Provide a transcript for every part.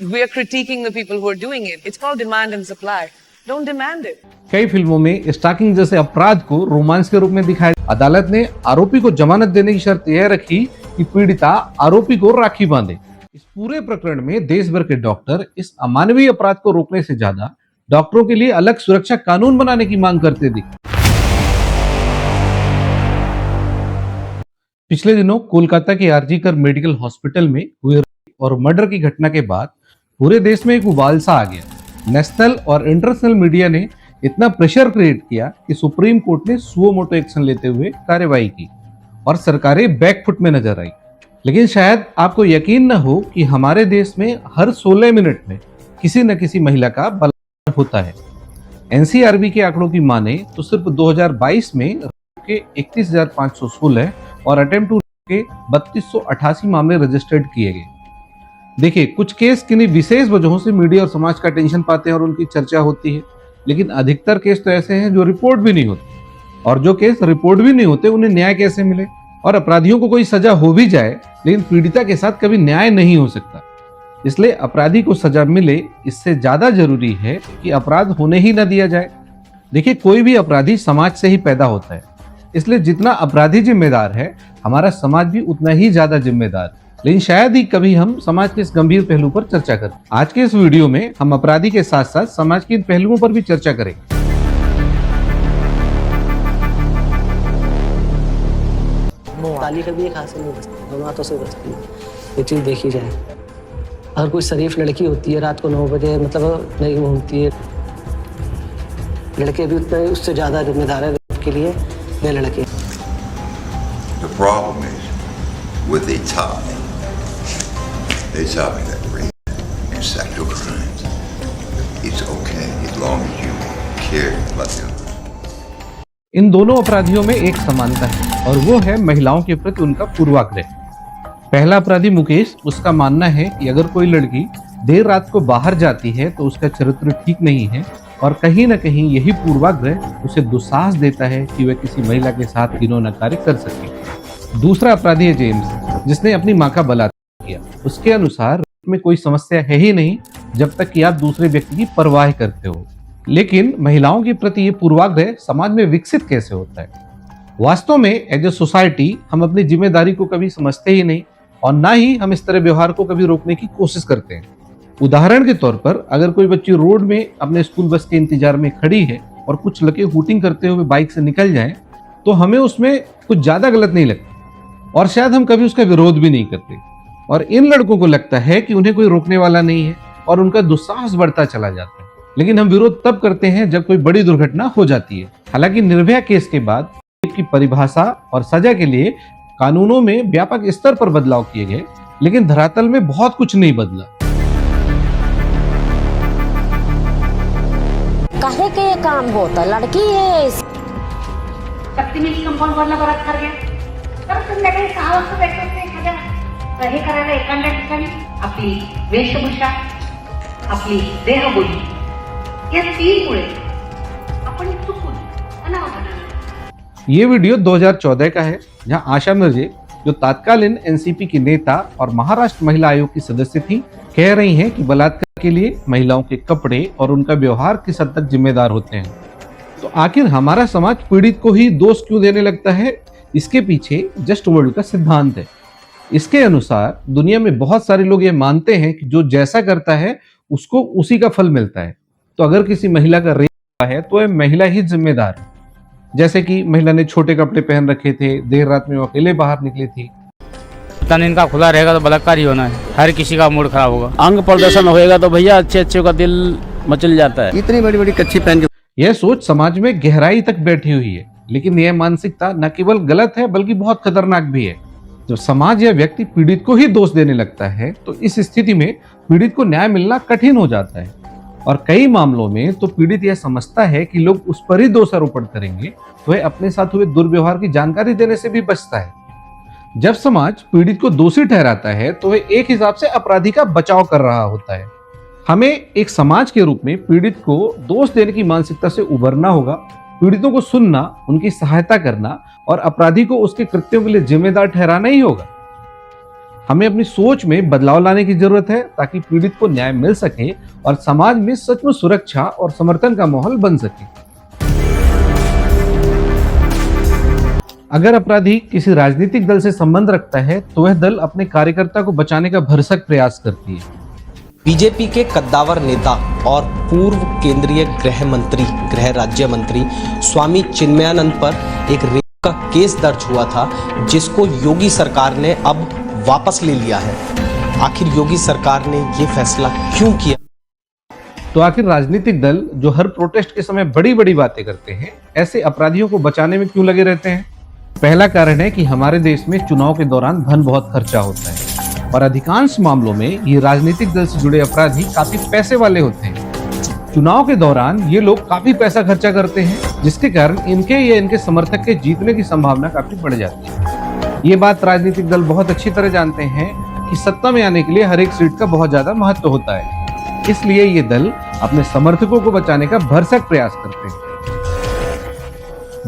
we are critiquing the people who are doing it. It's called demand and supply. Don't demand it. कई फिल्मों में stocking जैसे अपराध को रोमांस के रूप में दिखाया। अदालत ने आरोपी को जमानत देने की शर्त यह रखी कि पीड़िता आरोपी को राखी बांधे। इस पूरे प्रकरण में देश भर के डॉक्टर इस अमानवीय अपराध को रोकने से ज्यादा डॉक्टरों के लिए अलग सुरक्षा कानून बनाने की मांग करते दिखे। पिछले दिनों कोलकाता के आरजी कर मेडिकल हॉस्पिटल में हुए और मर्डर की घटना के बाद पूरे देश में एक उबाल सा आ गया। नेशनल और इंटरनेशनल मीडिया ने इतना प्रेशर क्रिएट किया कि सुप्रीम कोर्ट ने सुओ मोटो एक्शन लेते हुए कार्रवाई की और सरकारें बैकफुट में नजर आई। लेकिन शायद आपको यकीन न हो कि हमारे देश में हर 16 मिनट में किसी न किसी महिला का बलात्कार होता है। एनसीआरबी के आंकड़ों की माने तो सिर्फ 2022 में के 31,516 और अटेम्प्ट टू के 3288 मामले रजिस्टर्ड किए गए। देखिए, कुछ केस किन्हीं विशेष वजहों से मीडिया और समाज का अटेंशन पाते हैं और उनकी चर्चा होती है, लेकिन अधिकतर केस तो ऐसे हैं जो रिपोर्ट भी नहीं होते, और जो केस रिपोर्ट भी नहीं होते उन्हें न्याय कैसे मिले। और अपराधियों को कोई सजा हो भी जाए लेकिन पीड़िता के साथ कभी न्याय नहीं हो सकता। इसलिए अपराधी को सजा मिले इससे ज्यादा जरूरी है कि अपराध होने ही न दिया जाए। देखिए, कोई भी अपराधी समाज से ही पैदा होता है, इसलिए जितना अपराधी जिम्मेदार है हमारा समाज भी उतना ही ज्यादा जिम्मेदार है। लेकिन शायद ही कभी हम समाज के इस गंभीर पहलू पर चर्चा करें। आज के इस वीडियो में हम अपराधी के साथ साथ समाज के इन पहलुओं पर भी चर्चा करेंगे। ताली कभी एक हाथ से नहीं बचती, दोनों हाथों से बचती है। ये चीज़ देखी जाए, अगर कोई शरीफ लड़की होती है रात को 9 बजे मतलब नहीं घूमती है, लड़के भी उतना उससे ज़्यादा जिम्मेदार है के लिए वे लड़के। The problem is what they taught me. They taught me that rape and sexual crimes, it's okay as long as you care about them. इन दोनों अपराधियों में एक समानता है और वो है महिलाओं के प्रति उनका पूर्वाग्रह। पहला अपराधी मुकेश, उसका मानना है कि अगर कोई लड़की देर रात को बाहर जाती है तो उसका चरित्र ठीक नहीं है और कहीं न कहीं यही पूर्वाग्रह उसे दुस्साहस देता है कि वह किसी महिला के साथ घिनौना कार्य कर सके। दूसरा अपराधी है जेम्स, जिसने अपनी मां का बलात्कार किया। उसके अनुसार में कोई समस्या है ही नहीं जब तक कि आप दूसरे व्यक्ति की परवाह करते हो। लेकिन महिलाओं के प्रति ये पूर्वाग्रह समाज में विकसित कैसे होता है? वास्तव में एज ए सोसाइटी हम अपनी जिम्मेदारी को कभी समझते ही नहीं और ना ही हम इस तरह व्यवहार को कभी रोकने की कोशिश करते हैं। उदाहरण के तौर पर अगर कोई बच्ची रोड में अपने स्कूल बस के इंतजार में खड़ी है और कुछ लड़के हूटिंग करते हुए बाइक से निकल जाएं, तो हमें उसमें कुछ ज्यादा गलत नहीं लगता और शायद हम कभी उसका विरोध भी नहीं करते। और इन लड़कों को लगता है कि उन्हें कोई रोकने वाला नहीं है और उनका दुस्साहस बढ़ता चला जाता है। लेकिन हम विरोध तब करते हैं जब कोई बड़ी दुर्घटना हो जाती है। हालांकि निर्भया केस के बाद की परिभाषा और सजा के लिए कानूनों में व्यापक स्तर पर बदलाव किए गए, लेकिन धरातल में बहुत कुछ नहीं बदला। काहे के काम होता लड़की है सक्तीने कंपाऊंड वरला बलात्कार घ्या तर संध्याकाळी 6 वाजता भेटत नाही एखाद्या हे करायला एखाद्या ठिकाणी आपली वेशभूषा आपली देहबोली या 3 मुळे आपण चुकून अनावधानाने। ये वीडियो 2014 का है, जहां आशा मिर्जे, जो तत्कालीन एनसीपी की नेता और महाराष्ट्र महिला आयोग की सदस्य थी, कह रही हैं कि बलात्कार के लिए महिलाओं के कपड़े और उनका व्यवहार किस हद तक जिम्मेदार होते हैं। तो आखिर हमारा समाज पीड़ित को ही दोष क्यों देने लगता है? इसके पीछे जस्ट वर्ल्ड का सिद्धांत है। इसके अनुसार दुनिया में बहुत सारे लोग ये मानते हैं कि जो जैसा करता है उसको उसी का फल मिलता है। तो अगर किसी महिला का रेप हुआ है तो वह महिला ही जिम्मेदार है। जैसे कि महिला ने छोटे कपड़े पहन रखे थे, देर रात में वो अकेले बाहर निकली थी। तन इनका खुला रहेगा तो बलात्कार ही होना है, हर किसी का मूड खराब होगा। अंग प्रदर्शन होएगा तो भैया अच्छे अच्छे का दिल मचल जाता है। इतनी बड़ी बड़ी कच्ची पहन के यह सोच समाज में गहराई तक बैठी हुई है, लेकिन यह मानसिकता न केवल गलत है बल्कि बहुत खतरनाक भी है। जब समाज या व्यक्ति पीड़ित को ही दोष देने लगता है तो इस स्थिति में पीड़ित को न्याय मिलना कठिन हो जाता है और कई मामलों में तो पीड़ित यह समझता है कि लोग उस पर ही दोषारोपण करेंगे तो वह अपने साथ हुए दुर्व्यवहार की जानकारी देने से भी बचता है। जब समाज पीड़ित को दोषी ठहराता है तो वह एक हिसाब से अपराधी का बचाव कर रहा होता है। हमें एक समाज के रूप में पीड़ित को दोष देने की मानसिकता से उभरना होगा, पीड़ितों को सुनना, उनकी सहायता करना और अपराधी को उसके कृत्यों के लिए जिम्मेदार ठहराना ही होगा। हमें अपनी सोच में बदलाव लाने की जरूरत है ताकि पीड़ित को न्याय मिल सके और समाज में सचमुच सुरक्षा और समर्थन का माहौल बन सके। अगर अपराधी किसी राजनीतिक दल से संबंध रखता है तो वह दल अपने कार्यकर्ता को बचाने का भरसक प्रयास करती है। बीजेपी के कद्दावर नेता और पूर्व केंद्रीय गृह राज्य मंत्री स्वामी चिन्मयानंद पर एक रेप का केस दर्ज हुआ था, जिसको योगी सरकार ने अब वापस ले लिया है। आखिर योगी सरकार ने ये फैसला क्यों किया? तो आखिर राजनीतिक दल जो हर प्रोटेस्ट के समय बड़ी बड़ी बातें करते हैं, ऐसे अपराधियों को बचाने में क्यों लगे रहते हैं? पहला कारण है कि हमारे देश में चुनाव के दौरान धन बहुत खर्चा होता है और अधिकांश मामलों में ये राजनीतिक दल से जुड़े अपराधी काफी पैसे वाले होते हैं। चुनाव के दौरान ये लोग काफी पैसा खर्चा करते हैं, जिसके कारण इनके या इनके समर्थक के जीतने की संभावना काफी बढ़ जाती है। ये बात राजनीतिक दल बहुत अच्छी तरह जानते हैं कि सत्ता में आने के लिए हर एक सीट का बहुत ज्यादा महत्व होता है, इसलिए ये दल अपने समर्थकों को बचाने का भरसक प्रयास करते हैं।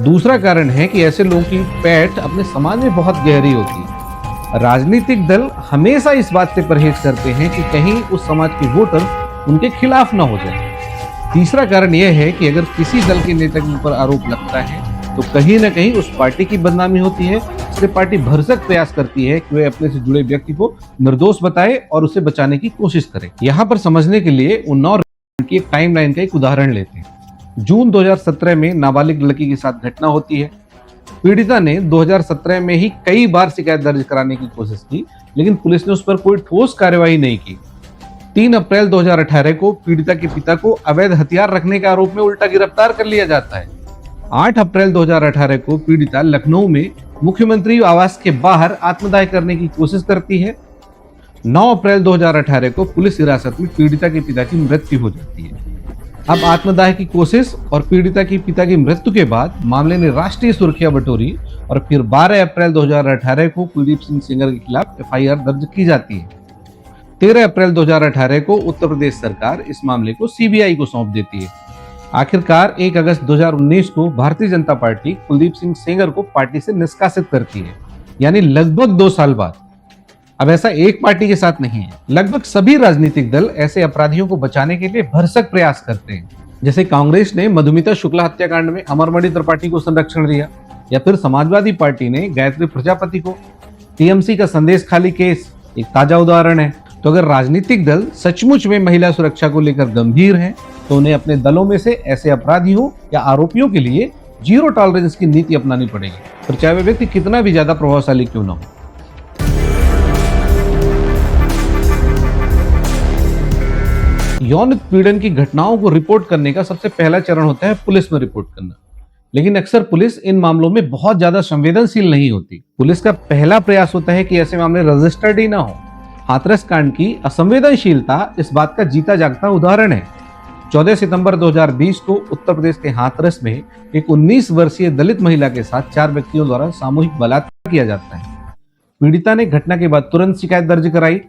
दूसरा कारण है कि ऐसे लोगों की पैठ अपने समाज में बहुत गहरी होती है। राजनीतिक दल हमेशा इस बात से परहेज करते हैं कि कहीं उस समाज के वोटर उनके खिलाफ ना हो जाए। तीसरा कारण यह है कि अगर किसी दल के नेता के ऊपर आरोप लगता है तो कहीं ना कहीं उस पार्टी की बदनामी होती है, इसलिए पार्टी भरसक प्रयास करती है कि वे अपने से जुड़े व्यक्ति को निर्दोष बताए और उसे बचाने की कोशिश करे। यहाँ पर समझने के लिए उन्नाव की एक टाइमलाइन का एक उदाहरण लेते हैं। जून 2017 में नाबालिग लड़की के साथ घटना होती है। पीड़िता ने 2017 में ही कई बार शिकायत दर्ज कराने की कोशिश की, लेकिन पुलिस ने उस पर कोई ठोस कार्यवाही नहीं की। 3 अप्रैल 2018 को पीड़िता के पिता को अवैध हथियार रखने के आरोप में उल्टा गिरफ्तार कर लिया जाता है। 8 अप्रैल 2018 को पीड़िता लखनऊ में मुख्यमंत्री आवास के बाहर आत्मदाह करने की कोशिश करती है। 9 अप्रैल 2018 को पुलिस हिरासत में पीड़िता के पिता की मृत्यु हो जाती है। अब आत्मदाह की कोशिश और पीड़िता की पिता की मृत्यु के बाद मामले ने राष्ट्रीय सुर्खियां बटोरी और फिर 12 अप्रैल 2018 को कुलदीप सिंह सेंगर के खिलाफ FIR दर्ज की जाती है। 13 अप्रैल 2018 को उत्तर प्रदेश सरकार इस मामले को CBI को सौंप देती है। आखिरकार 1 अगस्त 2019 को भारतीय जनता पार्टी कुलदीप सिंह सेंगर को पार्टी से निष्कासित करती है, यानी लगभग 2 साल बाद। अब ऐसा एक पार्टी के साथ नहीं है, लगभग सभी राजनीतिक दल ऐसे अपराधियों को बचाने के लिए भरसक प्रयास करते हैं। जैसे कांग्रेस ने मधुमिता शुक्ला हत्याकांड में अमरमणि त्रिपाठी को संरक्षण दिया, या फिर समाजवादी पार्टी ने गायत्री प्रजापति को। TMC का संदेश खाली केस एक ताजा उदाहरण है। तो अगर राजनीतिक दल सचमुच में महिला सुरक्षा को लेकर गंभीर हैं, तो उन्हें अपने दलों में से ऐसे अपराधियों या आरोपियों के लिए 0 टॉलरेंस की नीति अपनानी पड़ेगी, फिर चाहे वे व्यक्ति कितना भी ज्यादा प्रभावशाली क्यों ना हो। यौन उत्पीड़न की घटनाओं को रिपोर्ट करने का सबसे पहला चरण होता है पुलिस में रिपोर्ट करना, लेकिन अक्सर पुलिस इन मामलों में बहुत ज्यादा संवेदनशील नहीं होती। पुलिस का पहला प्रयास होता है कि ऐसे मामले रजिस्टर्ड ही ना हो। हाथरस कांड की असंवेदनशीलता इस बात का जीता जागता उदाहरण है। 14 सितंबर 2020 को उत्तर प्रदेश के हाथरस में एक 19 वर्षीय दलित महिला के साथ 4 व्यक्तियों द्वारा सामूहिक बलात्कार किया जाता है। पीड़िता ने घटना के बाद तुरंत शिकायत दर्ज कराई,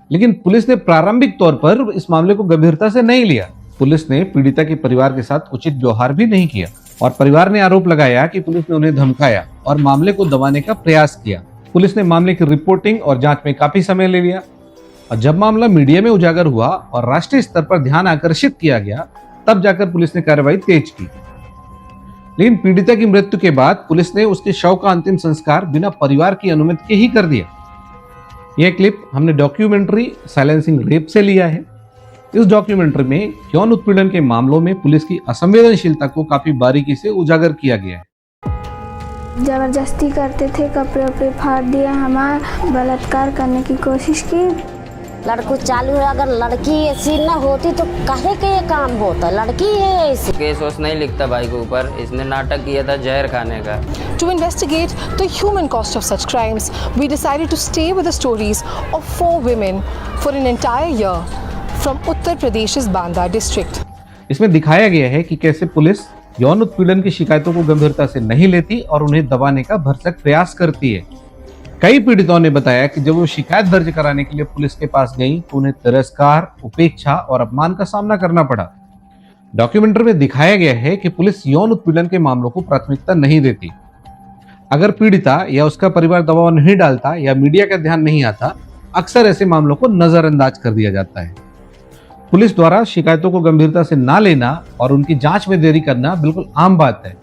लेकिन पुलिस ने प्रारंभिक तौर पर इस मामले को गंभीरता से नहीं लिया। पुलिस ने पीड़िता के परिवार के साथ उचित व्यवहार भी नहीं किया और परिवार ने आरोप लगाया कि पुलिस ने उन्हें धमकाया और मामले को दबाने का प्रयास किया। पुलिस ने मामले की रिपोर्टिंग और जांच में काफी समय ले लिया, और जब मामला मीडिया में उजागर हुआ और राष्ट्रीय स्तर पर ध्यान आकर्षित किया गया, तब जाकर पुलिस ने कार्रवाई तेज की। लेकिन पीड़िता की मृत्यु के बाद पुलिस ने उसके शव का अंतिम संस्कार बिना परिवार की अनुमति के ही कर दिया। यह क्लिप हमने डॉक्यूमेंट्री साइलेंसिंग रेप से लिया है। इस डॉक्यूमेंट्री में यौन उत्पीड़न के मामलों में पुलिस की असंवेदनशीलता को काफी बारीकी से उजागर किया गया है। जबरदस्ती करते थे, कपड़े उपड़े फाड़ दिया, हमारा बलात्कार करने की कोशिश की। लड़को चालू है, अगर लड़की ऐसी न होती तो काहे के ये काम होता, लड़की है ऐसी। केस वोस नहीं लिखता भाई के ऊपर, इसने नाटक किया था जहर खाने का। To investigate the human cost of such crimes, we decided to stay with the stories of 4 women for an entire year from Uttar Pradesh's Banda district. इसमें दिखाया गया है कि कैसे पुलिस यौन उत्पीड़न की शिकायतों को गंभीरता से नहीं लेती और उन्हें दबाने का भरसक प्रयास करती है। कई पीड़ितों ने बताया कि जब वो शिकायत दर्ज कराने के लिए पुलिस के पास गई तो उन्हें तिरस्कार, उपेक्षा और अपमान का सामना करना पड़ा। डॉक्यूमेंट्री में दिखाया गया है कि पुलिस यौन उत्पीड़न के मामलों को प्राथमिकता नहीं देती। अगर पीड़िता या उसका परिवार दबाव नहीं डालता या मीडिया का ध्यान नहीं आता अक्सर ऐसे मामलों को नजरअंदाज कर दिया जाता है। पुलिस द्वारा शिकायतों को गंभीरता से ना लेना और उनकी जांच में देरी करना बिल्कुल आम बात है।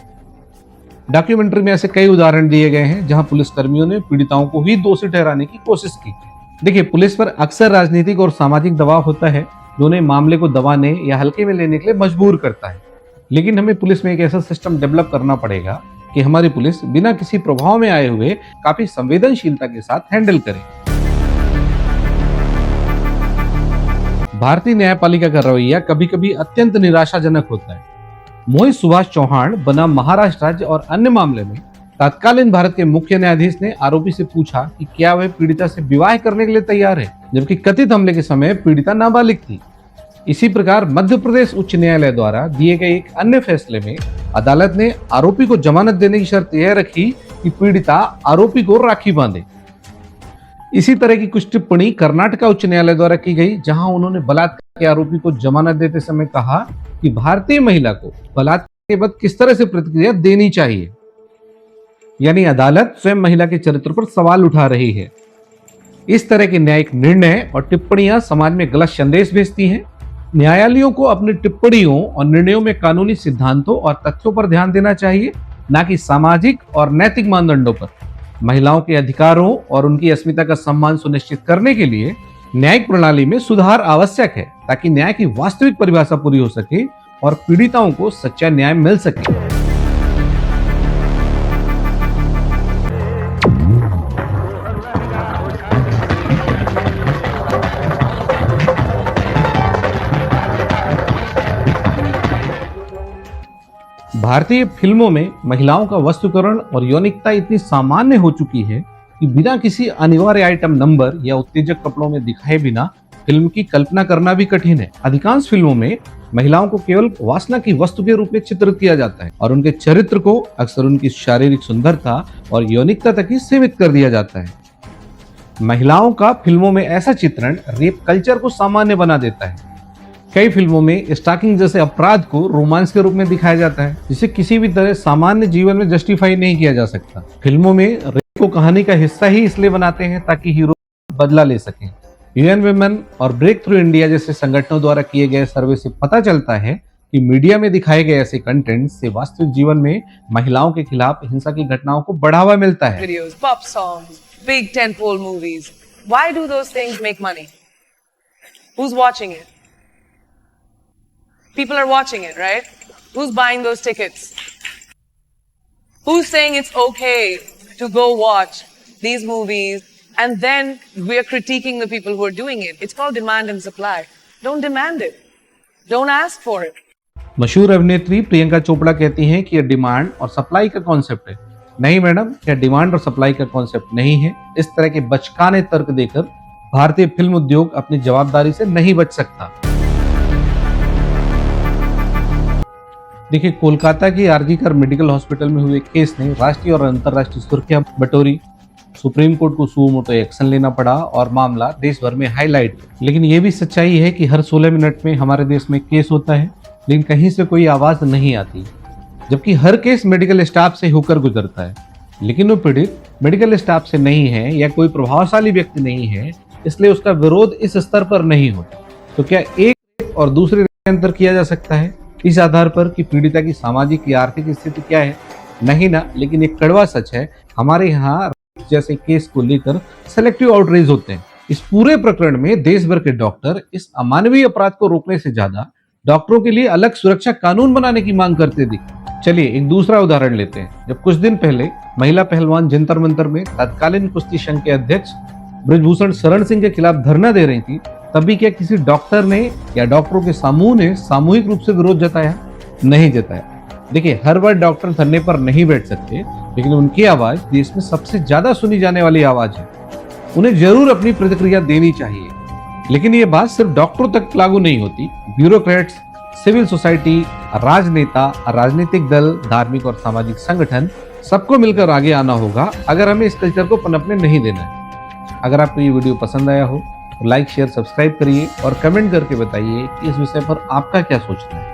डॉक्यूमेंट्री में ऐसे कई उदाहरण दिए गए हैं जहां पुलिस कर्मियों ने पीड़िताओं को ही दोषी ठहराने की कोशिश की। देखिए, पुलिस पर अक्सर राजनीतिक और सामाजिक दबाव होता है जो उन्हें मामले को दबाने या हल्के में लेने के लिए मजबूर करता है। लेकिन हमें पुलिस में एक ऐसा सिस्टम डेवलप करना पड़ेगा कि हमारी पुलिस बिना किसी प्रभाव में आए हुए काफी संवेदनशीलता के साथ हैंडल करे। भारतीय न्यायपालिका का रवैया कभी कभी अत्यंत निराशाजनक होता है। मोहित सुभाष चौहान बना महाराष्ट्र राज्य और अन्य मामले में तत्कालीन भारत के मुख्य न्यायाधीश ने आरोपी से पूछा कि क्या वह पीड़िता से विवाह करने के लिए तैयार है, जबकि कथित हमले के समय पीड़िता नाबालिग थी। इसी प्रकार मध्य प्रदेश उच्च न्यायालय द्वारा दिए गए एक अन्य फैसले में अदालत ने आरोपी को जमानत देने की शर्त यह रखी कि पीड़िता आरोपी को राखी बांधे। इसी तरह की कुछ टिप्पणी कर्नाटक उच्च न्यायालय द्वारा की गई, जहां उन्होंने बलात्कार के आरोपी को जमानत देते समय कहा कि भारतीय महिला को बलात्कार के बाद किस तरह से प्रतिक्रिया देनी चाहिए। यानी अदालत स्वयं महिला के चरित्र पर सवाल उठा रही है। इस तरह के न्यायिक निर्णय और टिप्पणियां समाज में गलत संदेश भेजती हैं। न्यायालयों को अपनी टिप्पणियों और निर्णयों में कानूनी सिद्धांतों और तथ्यों पर ध्यान देना चाहिए, न कि सामाजिक और नैतिक मानदंडों पर। महिलाओं के अधिकारों और उनकी अस्मिता का सम्मान सुनिश्चित करने के लिए न्यायिक प्रणाली में सुधार आवश्यक है, ताकि न्याय की वास्तविक परिभाषा पूरी हो सके और पीड़िताओं को सच्चा न्याय मिल सके। भारतीय फिल्मों में महिलाओं का वस्तुकरण और यौनिकता इतनी सामान्य हो चुकी है कि बिना किसी अनिवार्य आइटम नंबर या उत्तेजक कपड़ों में दिखाए बिना फिल्म की कल्पना करना भी कठिन है। अधिकांश फिल्मों में महिलाओं को केवल वासना की वस्तु के रूप में चित्रित किया जाता है और उनके चरित्र को अक्सर उनकी शारीरिक सुंदरता और यौनिकता तक ही सीमित कर दिया जाता है। महिलाओं का फिल्मों में ऐसा चित्रण रेप कल्चर को सामान्य बना देता है। कई फिल्मों में स्टॉकिंग जैसे अपराध को रोमांस के रूप में दिखाया जाता है, जिसे किसी भी तरह सामान्य जीवन में जस्टिफाई नहीं किया जा सकता। फिल्मों में रेप को कहानी का हिस्सा ही इसलिए बनाते हैं ताकि हीरो बदला ले सकें। यूएन विमेन और ब्रेक थ्रू इंडिया जैसे संगठनों द्वारा किए गए सर्वे से पता चलता है कि मीडिया में दिखाए गए ऐसे कंटेंट से वास्तविक जीवन में महिलाओं के खिलाफ हिंसा की घटनाओं को बढ़ावा मिलता है। Videos, pop songs, big tentpole movies. Why do those things make money? Who's watching it? People are watching it, right? Who's buying those tickets? Who's saying it's okay to go watch these movies and then we're critiquing the people who are doing it? It's called demand and supply. Don't demand it. Don't ask for it. मशहूर अभिनेत्री प्रियंका चोपड़ा कहती हैं कि यह demand और supply का concept है। नहीं मैडम, यह डिमांड और सप्लाई का कॉन्सेप्ट नहीं है। इस तरह के बचकाने तर्क देकर भारतीय फिल्म उद्योग अपनी जवाबदारी से नहीं बच सकता। देखिए, कोलकाता की आरजीकर मेडिकल हॉस्पिटल में हुए केस ने राष्ट्रीय और अंतर्राष्ट्रीय सुर्खियां बटोरी। सुप्रीम कोर्ट को सुओ मोटो एक्शन लेना पड़ा और मामला देश भर में हाईलाइट। लेकिन यह भी सच्चाई है कि हर 16 मिनट में हमारे देश में केस होता है, लेकिन कहीं से कोई आवाज नहीं आती। जबकि हर केस मेडिकल स्टाफ से होकर गुजरता है, लेकिन वो पीड़ित मेडिकल स्टाफ से नहीं है या कोई प्रभावशाली व्यक्ति नहीं है, इसलिए उसका विरोध इस स्तर पर नहीं होता। तो क्या एक और दूसरे में अंतर किया जा सकता है इस आधार पर कि पीड़िता की सामाजिक या आर्थिक स्थिति क्या है? नहीं ना। लेकिन एक कड़वा सच है, हमारे यहाँ जैसे केस को लेकर सेलेक्टिव आउटरीच होते हैं। इस पूरे प्रकरण में देश भर के डॉक्टर इस अमानवीय अपराध को रोकने से ज्यादा डॉक्टरों के लिए अलग सुरक्षा कानून बनाने की मांग करते दिखे। चलिए एक दूसरा उदाहरण लेते हैं। जब कुछ दिन पहले महिला पहलवान जंतर मंतर में तत्कालीन कुश्ती संघ के अध्यक्ष ब्रजभूषण शरण सिंह के खिलाफ धरना दे रही थी, तभी क्या किसी डॉक्टर ने या डॉक्टरों के समूह ने सामूहिक रूप से विरोध जताया? नहीं जताया। देखिए, हर बार डॉक्टर धरने पर नहीं बैठ सकते, लेकिन उनकी आवाज देश में सबसे ज्यादा सुनी जाने वाली आवाज है। उन्हें जरूर अपनी प्रतिक्रिया देनी चाहिए। लेकिन ये बात सिर्फ डॉक्टरों तक लागू नहीं होती। ब्यूरोक्रेट्स, सिविल सोसाइटी, राजनेता, राजनीतिक दल, धार्मिक और सामाजिक संगठन, सबको मिलकर आगे आना होगा अगर हमें इस कल्चर को पनपने नहीं देना है। अगर आपको ये वीडियो पसंद आया हो तो लाइक, शेयर, सब्सक्राइब करिए और कमेंट करके बताइए कि इस विषय पर आपका क्या सोचना है।